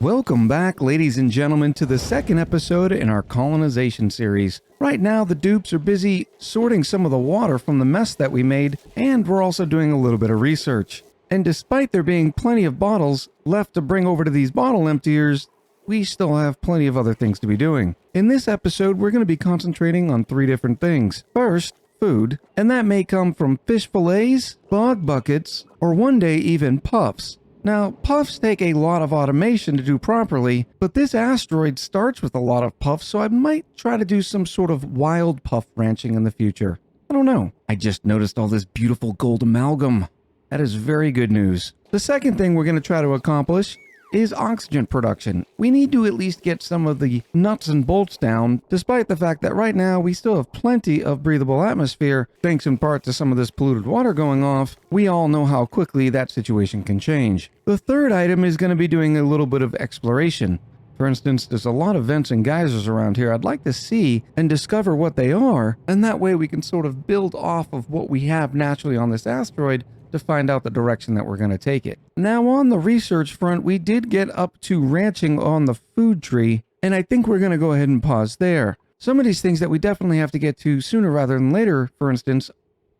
Welcome back, ladies and gentlemen, to the second episode in our colonization series. Right now, the dupes are busy sorting some of the water from the mess that we made, and we're also doing a little bit of research. And despite there being plenty of bottles left to bring over to these bottle emptiers, we still have plenty of other things to be doing. In this episode, we're going to be concentrating on 3 different things. First, food, and that may come from fish fillets, bog buckets, or one day even puffs. Now, puffs take a lot of automation to do properly, but this asteroid starts with a lot of puffs, so I might try to do some sort of wild puff ranching in the future. I don't know. I just noticed all this beautiful gold amalgam. That is very good news. The second thing we're going to try to accomplish is oxygen production. We need to at least get some of the nuts and bolts down, despite the fact that right now we still have plenty of breathable atmosphere, thanks in part to some of this polluted water going off. We all know how quickly that situation can change. The third item is going to be doing a little bit of exploration. For instance, there's a lot of vents and geysers around here. I'd like to see and discover what they are, and that way we can sort of build off of what we have naturally on this asteroid to find out the direction that we're going to take it. Now, on the research front, we did get up to ranching on the food tree, and I think we're going to go ahead and pause there. Some of these things that we definitely have to get to sooner rather than later, for instance,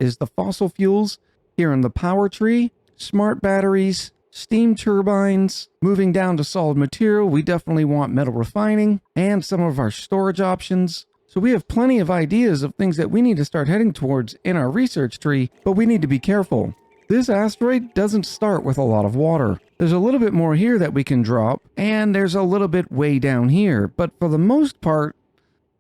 is the fossil fuels here in the power tree, smart batteries, steam turbines. Moving down to solid material, we definitely want metal refining and some of our storage options. So we have plenty of ideas of things that we need to start heading towards in our research tree, but we need to be careful. This asteroid doesn't start with a lot of water. There's a little bit more here that we can drop, and there's a little bit way down here, but for the most part,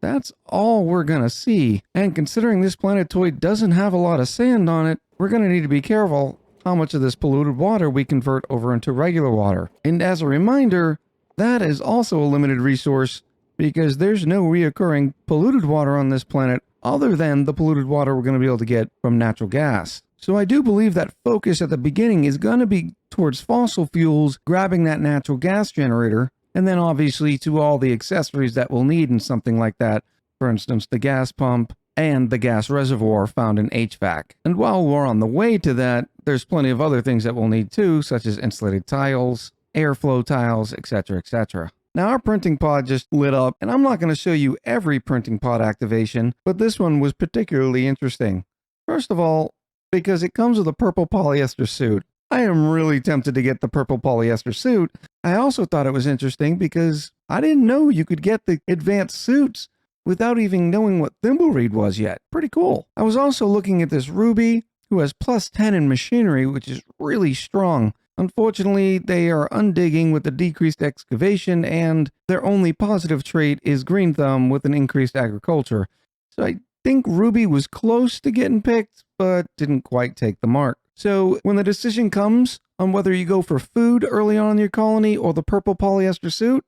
that's all we're gonna see. And considering this planetoid doesn't have a lot of sand on it, we're gonna need to be careful how much of this polluted water we convert over into regular water. And as a reminder, that is also a limited resource because there's no reoccurring polluted water on this planet other than the polluted water we're gonna be able to get from natural gas. So I do believe that focus at the beginning is going to be towards fossil fuels, grabbing that natural gas generator, and then obviously to all the accessories that we'll need in something like that. For instance, the gas pump and the gas reservoir found in HVAC. And while we're on the way to that, there's plenty of other things that we'll need too, such as insulated tiles, airflow tiles, etc., etc. Now our printing pod just lit up, and I'm not going to show you every printing pod activation, but this one was particularly interesting. First of all, because it comes with a purple polyester suit. I am really tempted to get the purple polyester suit. I also thought it was interesting because I didn't know you could get the advanced suits without even knowing what Thimbleweed was yet. Pretty cool. I was also looking at this Ruby, who has +10 in machinery, which is really strong. Unfortunately, they are undigging with the decreased excavation, and their only positive trait is green thumb with an increased agriculture. So I think Ruby was close to getting picked, but didn't quite take the mark. So when the decision comes on whether you go for food early on in your colony or the purple polyester suit,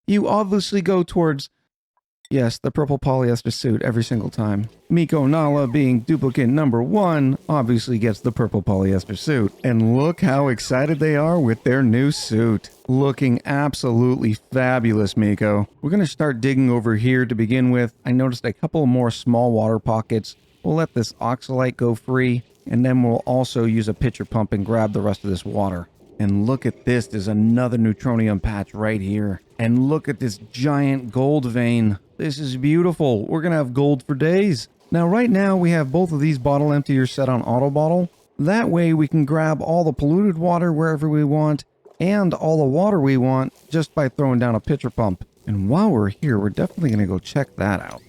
you obviously go towards, yes, the purple polyester suit every single time. Miko Nala, being duplicate number 1, obviously gets the purple polyester suit. And look how excited they are with their new suit. Looking absolutely fabulous, Miko. We're going to start digging over here to begin with. I noticed a couple more small water pockets. We'll let this oxalite go free, and then we'll also use a pitcher pump and grab the rest of this water. And look at this, there's another neutronium patch right here. And look at this giant gold vein. This is beautiful. We're gonna have gold for days. Now right now we have both of these bottle emptiers set on auto bottle. That way we can grab all the polluted water wherever we want and all the water we want just by throwing down a pitcher pump. And while we're here, we're definitely gonna go check that out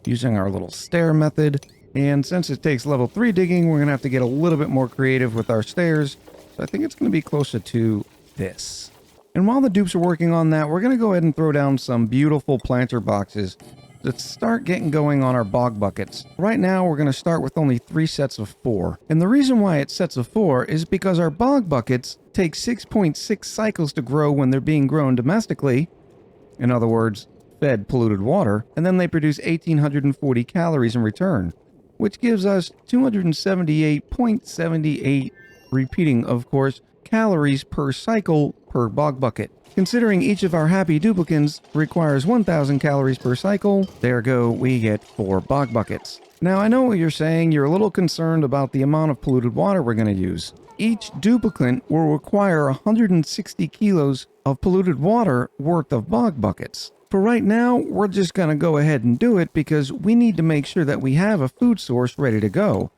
using our little stair method. And since it takes level 3 digging, we're going to have to get a little bit more creative with our stairs. So I think it's going to be closer to this. And while the dupes are working on that, we're going to go ahead and throw down some beautiful planter boxes to start getting going on our bog buckets. Right now, we're going to start with only 3 sets of 4. And the reason why it's sets of 4 is because our bog buckets take 6.6 cycles to grow when they're being grown domestically. In other words, fed polluted water. And then they produce 1,840 calories in return, which gives us 278.78, repeating, of course, calories per cycle per bog bucket. Considering each of our happy duplicants requires 1,000 calories per cycle, there go, we get 4 bog buckets. Now, I know what you're saying. You're a little concerned about the amount of polluted water we're going to use. each duplicant will require 160 kilos of polluted water worth of bog buckets. For right now, we're just going to go ahead and do it because we need to make sure that we have a food source ready to go.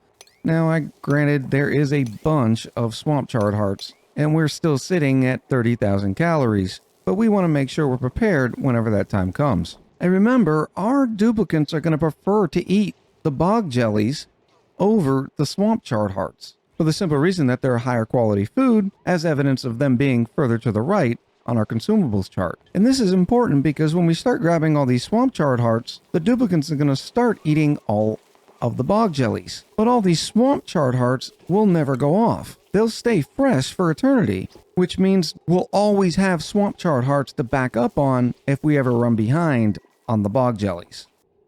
Now, granted, there is a bunch of swamp chard hearts, and we're still sitting at 30,000 calories, but we want to make sure we're prepared whenever that time comes. And remember, our duplicants are going to prefer to eat the bog jellies over the swamp chard hearts, for the simple reason that they're higher quality food, as evidence of them being further to the right on our consumables chart. And this is important because when we start grabbing all these swamp chard hearts, the duplicants are going to start eating all of the bog jellies. But all these swamp chard hearts will never go off. They'll stay fresh for eternity, which means we'll always have swamp chard hearts to back up on if we ever run behind on the bog jellies.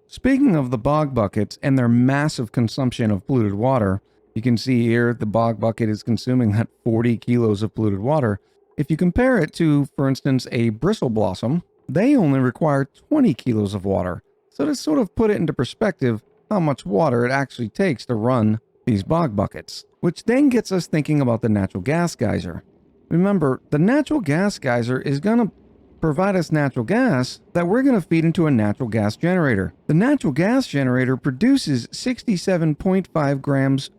Speaking of the bog buckets and their massive consumption of polluted water, you can see here the bog bucket is consuming that 40 kilos of polluted water. If you compare it to, for instance, a bristle blossom, they only require 20 kilos of water. So to sort of put it into perspective, how much water it actually takes to run these bog buckets, which then gets us thinking about the natural gas geyser. Remember, the natural gas geyser is going to provide us natural gas that we're going to feed into a natural gas generator. The natural gas generator produces 67.5 grams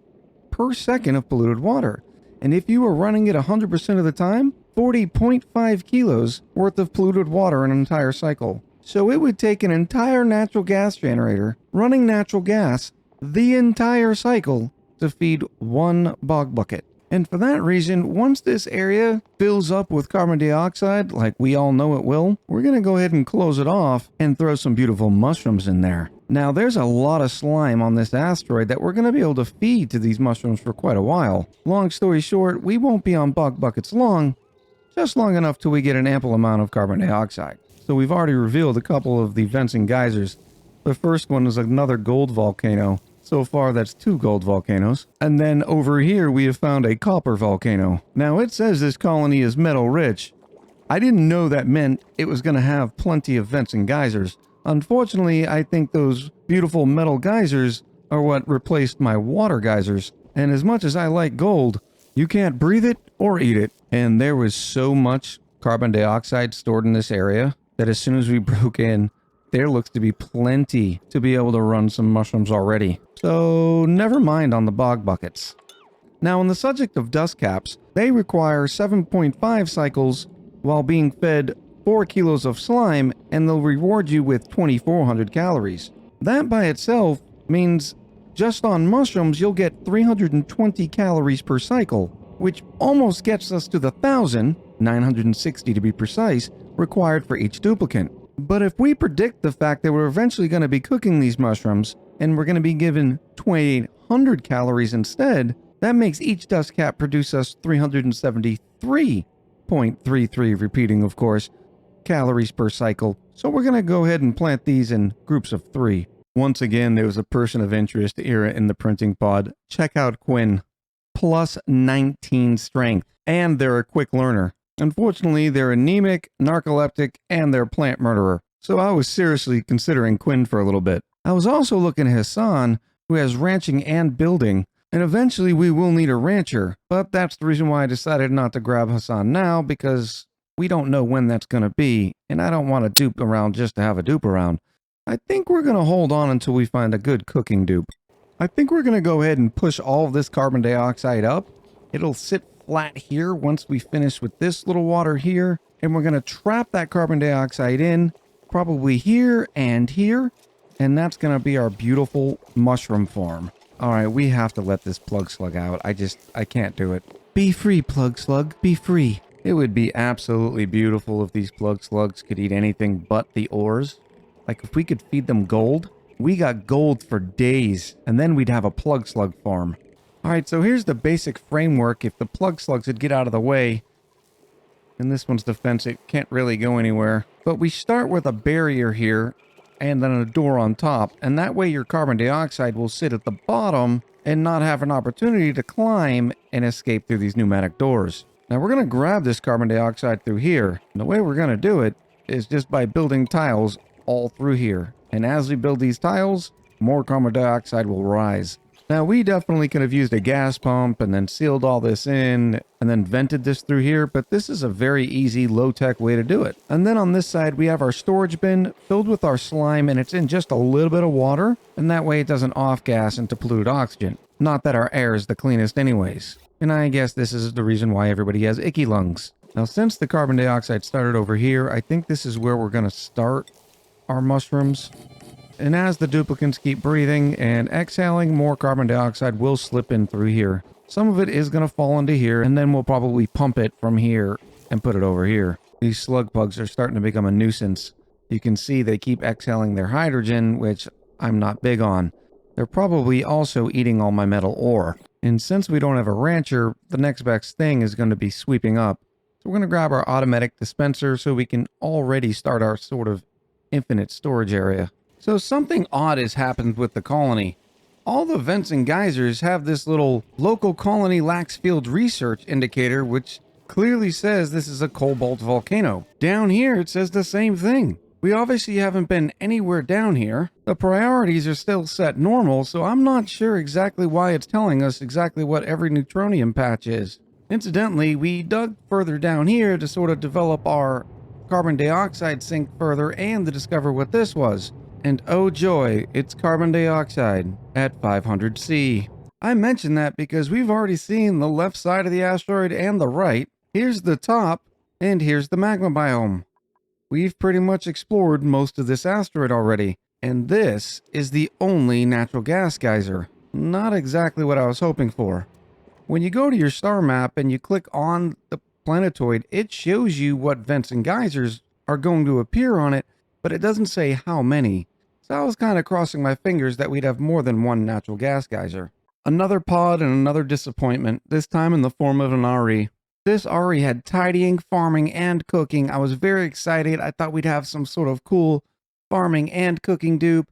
per second of polluted water. And if you were running it 100% of the time, 40.5 kilos worth of polluted water in an entire cycle. So it would take an entire natural gas generator running natural gas the entire cycle to feed one bog bucket. And for that reason, once this area fills up with carbon dioxide, like we all know it will, we're going to go ahead and close it off and throw some beautiful mushrooms in there. Now, there's a lot of slime on this asteroid that we're going to be able to feed to these mushrooms for quite a while. Long story short, we won't be on bog buckets long, just long enough till we get an ample amount of carbon dioxide. So we've already revealed a couple of the vents and geysers. The first one is another gold volcano. So far, that's 2 gold volcanoes. And then over here, we have found a copper volcano. Now, it says this colony is metal rich. I didn't know that meant it was going to have plenty of vents and geysers. Unfortunately, I think those beautiful metal geysers are what replaced my water geysers. And as much as I like gold, you can't breathe it or eat it. And there was so much carbon dioxide stored in this area that as soon as we broke in, there looks to be plenty to be able to run some mushrooms already. So never mind on the bog buckets. Now, on the subject of dust caps, they require 7.5 cycles while being fed 4 kilos of slime, and they'll reward you with 2,400 calories. That by itself means just on mushrooms you'll get 320 calories per cycle, which almost gets us to the 1,960 to be precise, required for each duplicant. But if we predict the fact that we're eventually going to be cooking these mushrooms, and we're going to be given 2,800 calories instead, that makes each dust cap produce us 373.33, repeating of course, calories per cycle. So we're going to go ahead and plant these in groups of 3. Once again, there was a person of interest here in the printing pod. Check out Quinn. Plus 19 strength. And they're a quick learner. Unfortunately, they're anemic, narcoleptic, and they're a plant murderer. So I was seriously considering Quinn for a little bit. I was also looking at Hassan, who has ranching and building, and eventually we will need a rancher. But that's the reason why I decided not to grab Hassan now, because we don't know when that's going to be, and I don't want to dupe around just to have a dupe around. I think we're going to hold on until we find a good cooking dupe. I think we're going to go ahead and push all of this carbon dioxide up. It'll sit flat here once we finish with this little water here, and we're going to trap that carbon dioxide in, probably here, and that's going to be our beautiful mushroom farm. All right, we have to let this plug slug out. I can't do it. Be free, plug slug, be free. It would be absolutely beautiful if these plug slugs could eat anything but the ores. Like if we could feed them gold, we got gold for days, and then we'd have a plug slug farm. All right, so here's the basic framework. If the plug slugs would get out of the way, and this one's defense, it can't really go anywhere. But we start with a barrier here, and then a door on top, and that way your carbon dioxide will sit at the bottom and not have an opportunity to climb and escape through these pneumatic doors. Now we're going to grab this carbon dioxide through here, and the way we're going to do it is just by building tiles all through here. And as we build these tiles, more carbon dioxide will rise. Now, we definitely could have used a gas pump and then sealed all this in and then vented this through here, but this is a very easy, low-tech way to do it. And then on this side, we have our storage bin filled with our slime, and it's in just a little bit of water, and that way it doesn't off-gas into polluted oxygen. Not that our air is the cleanest anyways. And I guess this is the reason why everybody has icky lungs. Now, since the carbon dioxide started over here, I think this is where we're going to start our mushrooms. And as the duplicants keep breathing and exhaling, more carbon dioxide will slip in through here. Some of it is going to fall into here, and then we'll probably pump it from here and put it over here. These slug bugs are starting to become a nuisance. You can see they keep exhaling their hydrogen, which I'm not big on. They're probably also eating all my metal ore. And since we don't have a rancher, the next best thing is going to be sweeping up. So we're going to grab our automatic dispenser so we can already start our sort of infinite storage area. So something odd has happened with the colony. All the vents and geysers have this little local colony lax field research indicator, which clearly says this is a cobalt volcano. Down here, it says the same thing. We obviously haven't been anywhere down here. The priorities are still set normal, so I'm not sure exactly why it's telling us exactly what every neutronium patch is. Incidentally, we dug further down here to sort of develop our carbon dioxide sink further and to discover what this was. And oh joy, it's carbon dioxide at 500 C. I mention that because we've already seen the left side of the asteroid and the right. Here's the top, and here's the magma biome. We've pretty much explored most of this asteroid already, and this is the only natural gas geyser. Not exactly what I was hoping for. When you go to your star map and you click on the planetoid, it shows you what vents and geysers are going to appear on it, but it doesn't say how many. So I was kind of crossing my fingers that we'd have more than one natural gas geyser. Another pod and another disappointment, this time in the form of an RE. This RE had tidying, farming, and cooking. I was very excited. I thought we'd have some sort of cool farming and cooking dupe.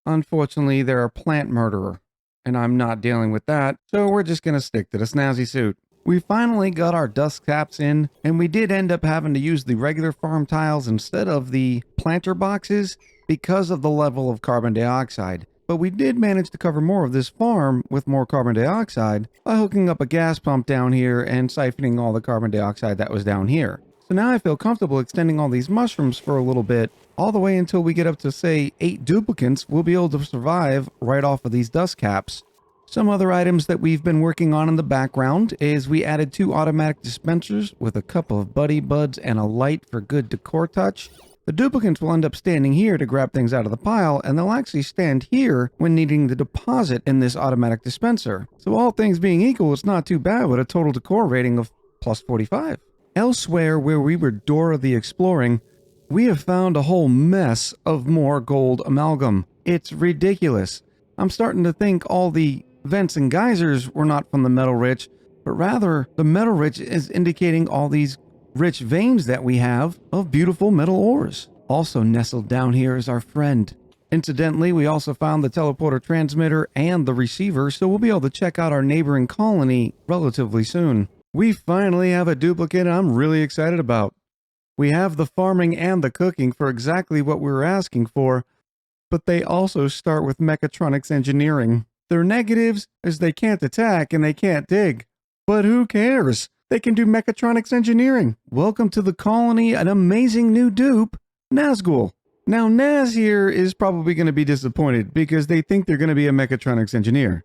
Unfortunately, they're a plant murderer, and I'm not dealing with that, so we're just going to stick to the snazzy suit. We finally got our dust caps in, and we did end up having to use the regular farm tiles instead of the planter boxes because of the level of carbon dioxide. But we did manage to cover more of this farm with more carbon dioxide by hooking up a gas pump down here and siphoning all the carbon dioxide that was down here. So now I feel comfortable extending all these mushrooms for a little bit, all the way until we get up to, say, 8 duplicants. We'll be able to survive right off of these dust caps. Some other items that we've been working on in the background is we added 2 automatic dispensers with a couple of buddy buds and a light for good decor touch. The duplicants will end up standing here to grab things out of the pile, and they'll actually stand here when needing the deposit in this automatic dispenser. So all things being equal, it's not too bad with a total decor rating of plus 45. Elsewhere, where we were Dora the Exploring, we have found a whole mess of more gold amalgam. It's ridiculous. I'm starting to think all the vents and geysers were not from the metal rich, but rather the metal rich is indicating all these rich veins that we have of beautiful metal ores. Also nestled down here is our friend. Incidentally, we also found the teleporter transmitter and the receiver, so we'll be able to check out our neighboring colony relatively soon. We finally have a duplicate I'm really excited about. We have the farming and the cooking for exactly what we were asking for, but they also start with mechatronics engineering. Their negatives is they can't attack and they can't dig. But who cares? They can do mechatronics engineering. Welcome to the colony, an amazing new dupe, Nazgul. Now Naz here is probably going to be disappointed because they think they're going to be a mechatronics engineer.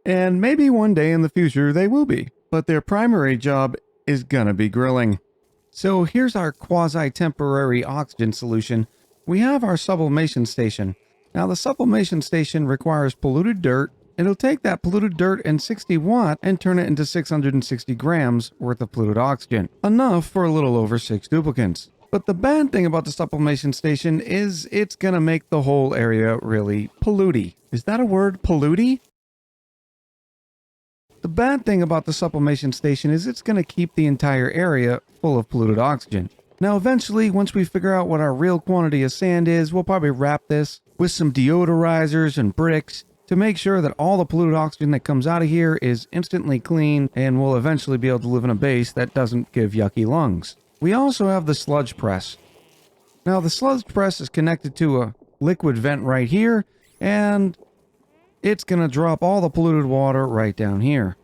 And maybe one day in the future they will be. But their primary job is going to be grilling. So here's our quasi-temporary oxygen solution. We have our sublimation station. Now the sublimation station requires polluted dirt. It'll take that polluted dirt and 60 watt and turn it into 660 grams worth of polluted oxygen. Enough for a little over 6 duplicants. But the bad thing about the sublimation station is it's gonna make the whole area really polluty. Is that a word, polluty? The bad thing about the sublimation station is it's gonna keep the entire area full of polluted oxygen. Now eventually, once we figure out what our real quantity of sand is, we'll probably wrap this with some deodorizers and bricks to make sure that all the polluted oxygen that comes out of here is instantly clean, and we'll eventually be able to live in a base that doesn't give yucky lungs. We also have the sludge press. Now the sludge press is connected to a liquid vent right here, and it's going to drop all the polluted water right down here.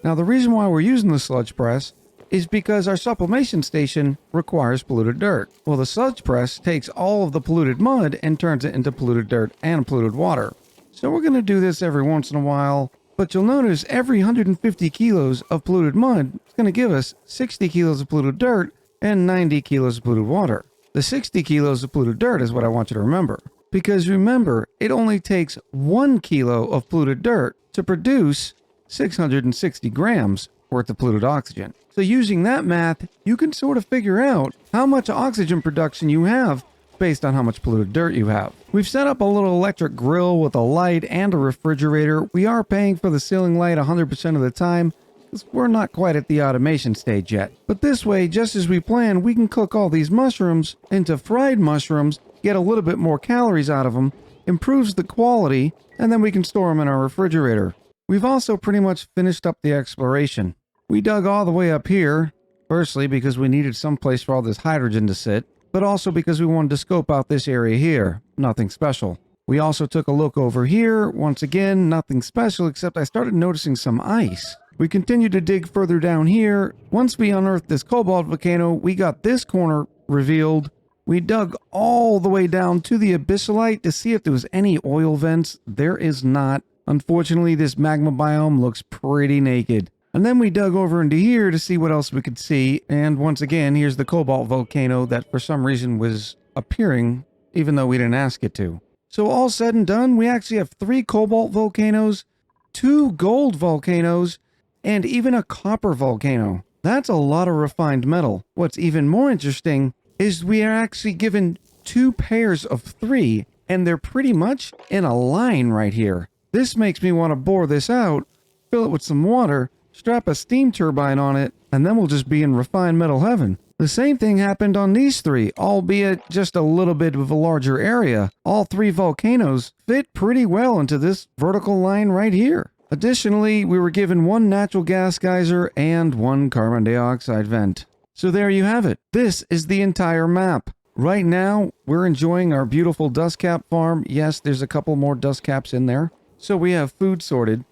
Now, the reason why we're using the sludge press is because our sublimation station requires polluted dirt. Well, the sludge press takes all of the polluted mud and turns it into polluted dirt and polluted water. So we're going to do this every once in a while, but you'll notice every 150 kilos of polluted mud is going to give us 60 kilos of polluted dirt and 90 kilos of polluted water. The 60 kilos of polluted dirt is what I want you to remember. Because remember, it only takes 1 kilo of polluted dirt to produce 660 grams worth of polluted oxygen. So using that math, you can sort of figure out how much oxygen production you have based on how much polluted dirt you have. We've set up a little electric grill with a light and a refrigerator. We are paying for the ceiling light 100% of the time, because we're not quite at the automation stage yet. But this way, just as we planned, we can cook all these mushrooms into fried mushrooms, get a little bit more calories out of them, improves the quality, and then we can store them in our refrigerator. We've also pretty much finished up the exploration. We dug all the way up here, firstly because we needed some place for all this hydrogen to sit, but also because we wanted to scope out this area here. Nothing special. We also took a look over here. Once again, nothing special, except I started noticing some ice. We continued to dig further down here. Once we unearthed this cobalt volcano, we got this corner revealed. We dug all the way down to the abyssalite to see if there was any oil vents. There is not. Unfortunately, this magma biome looks pretty naked. And then we dug over into here to see what else we could see. And once again, here's the cobalt volcano that for some reason was appearing, even though we didn't ask it to. So all said and done, we actually have 3 cobalt volcanoes, 2 gold volcanoes, and even a copper volcano. That's a lot of refined metal. What's even more interesting is we are actually given 2 pairs of 3, and they're pretty much in a line right here. This makes me want to bore this out, fill it with some water, strap a steam turbine on it, and then we'll just be in refined metal heaven. The same thing happened on these 3, albeit just a little bit of a larger area. All 3 volcanoes fit pretty well into this vertical line right here. Additionally, we were given 1 natural gas geyser and 1 carbon dioxide vent. So there you have it. This is the entire map. Right now, we're enjoying our beautiful dust cap farm. Yes, there's a couple more dust caps in there. So we have food sorted.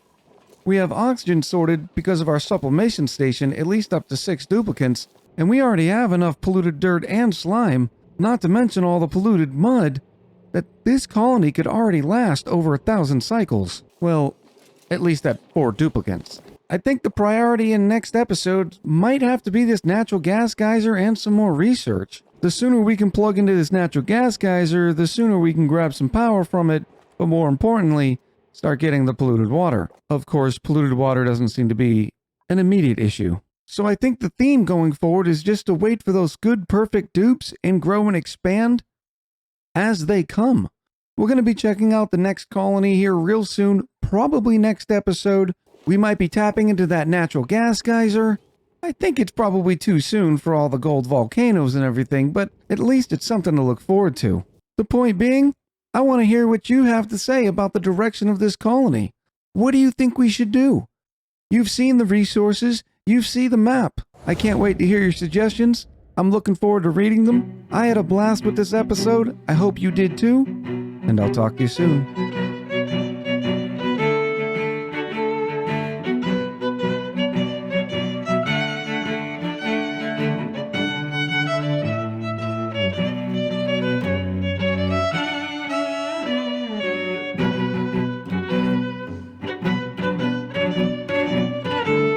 We have oxygen sorted because of our sublimation station, at least up to 6 duplicates, and we already have enough polluted dirt and slime, not to mention all the polluted mud, that this colony could already last over 1,000 cycles. Well, at least at 4 duplicates. I think the priority in next episode might have to be this natural gas geyser and some more research. The sooner we can plug into this natural gas geyser, the sooner we can grab some power from it, but more importantly, start getting the polluted water. Of course, polluted water doesn't seem to be an immediate issue. So I think the theme going forward is just to wait for those good, perfect dupes and grow and expand as they come. We're going to be checking out the next colony here real soon, probably next episode. We might be tapping into that natural gas geyser. I think it's probably too soon for all the gold volcanoes and everything, but at least it's something to look forward to. The point being, I want to hear what you have to say about the direction of this colony. What do you think we should do? You've seen the resources, you've seen the map. I can't wait to hear your suggestions. I'm looking forward to reading them. I had a blast with this episode. I hope you did too. And I'll talk to you soon.